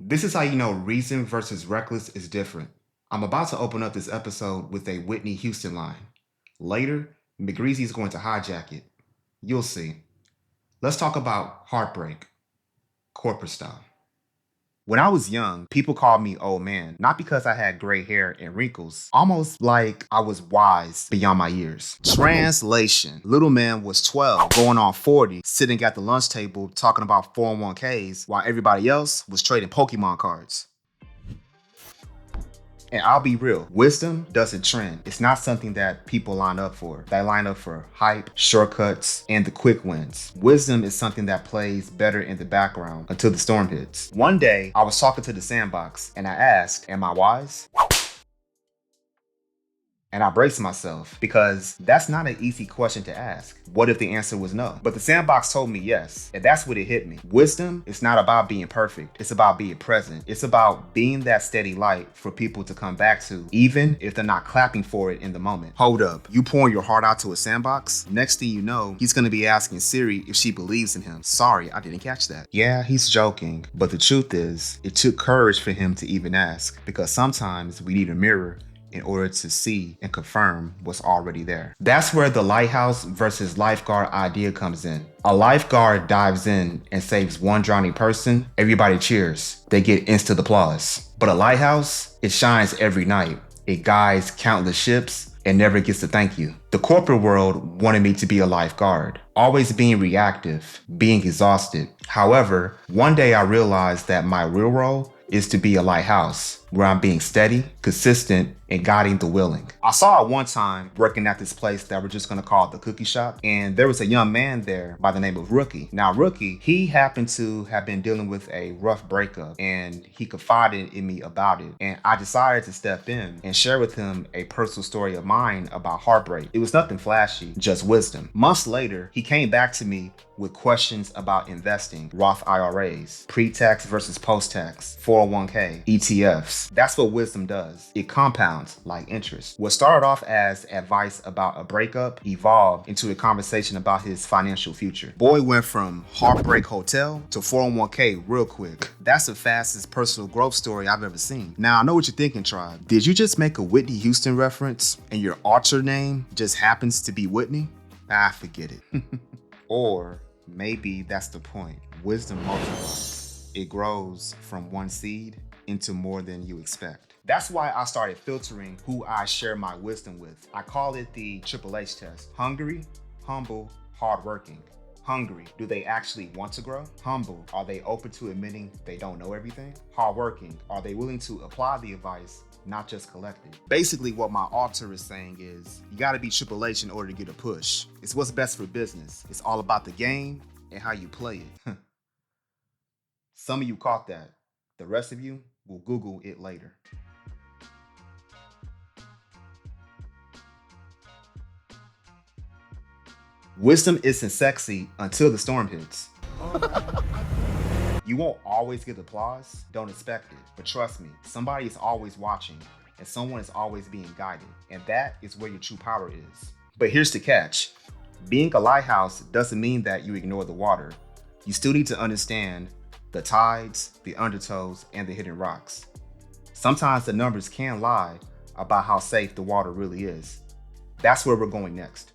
This is how you know reason versus reckless is different. I'm about to open up this episode with a Whitney Houston line. Later, McGreezy is going to hijack it. You'll see. Let's talk about heartbreak, corporate style. When I was young, people called me old man, not because I had gray hair and wrinkles, almost like I was wise beyond my years. Translation: little man was 12, going on 40, sitting at the lunch table talking about 401ks while everybody else was trading Pokemon cards. And I'll be real, wisdom doesn't trend. It's not something that people line up for. They line up for hype, shortcuts, and the quick wins. Wisdom is something that plays better in the background until the storm hits. One day, I was talking to the sandbox and I asked, am I wise? And I braced myself because that's not an easy question to ask. What if the answer was no? But the sandbox told me yes, and that's what it hit me. Wisdom is not about being perfect. It's about being present. It's about being that steady light for people to come back to, even if they're not clapping for it in the moment. Hold up, you pouring your heart out to a sandbox? Next thing you know, he's gonna be asking Siri if she believes in him. Sorry, I didn't catch that. Yeah, he's joking, but the truth is, it took courage for him to even ask, because sometimes we need a mirror in order to see and confirm what's already there. That's where the lighthouse versus lifeguard idea comes in. A lifeguard dives in and saves one drowning person, everybody cheers. They get instant applause. But a lighthouse, it shines every night. It guides countless ships and never gets to thank you. The corporate world wanted me to be a lifeguard, always being reactive, being exhausted. However, one day I realized that my real role is to be a lighthouse, where I'm being steady, consistent, and guiding the willing. I saw it one time working at this place that we're just gonna call the cookie shop, and there was a young man there by the name of Rookie. Now Rookie, he happened to have been dealing with a rough breakup, and he confided in me about it. And I decided to step in and share with him a personal story of mine about heartbreak. It was nothing flashy, just wisdom. Months later, he came back to me with questions about investing, Roth IRAs, pre-tax versus post-tax, 401k, ETFs. That's what wisdom does. It compounds like interest. What started off as advice about a breakup evolved into a conversation about his financial future. Boy went from heartbreak hotel to 401k real quick. That's the fastest personal growth story I've ever seen. Now, I know what you're thinking, tribe. Did you just make a Whitney Houston reference and your alter name just happens to be Whitney? Forget it. Or maybe that's the point. Wisdom multiplies. It grows from one seed into more than you expect. That's why I started filtering who I share my wisdom with. I call it the Triple H test. Hungry, humble, hardworking. Hungry, do they actually want to grow? Humble, are they open to admitting they don't know everything? Hardworking, are they willing to apply the advice, not just collect it? Basically, what my author is saying is, you gotta be Triple H in order to get a push. It's what's best for business. It's all about the game and how you play it. Some of you caught that. The rest of you will Google it later. Wisdom isn't sexy until the storm hits. You won't always get applause, don't expect it. But trust me, somebody is always watching and someone is always being guided. And that is where your true power is. But here's the catch. Being a lighthouse doesn't mean that you ignore the water. You still need to understand the tides, the undertows, and the hidden rocks. Sometimes the numbers can lie about how safe the water really is. That's where we're going next.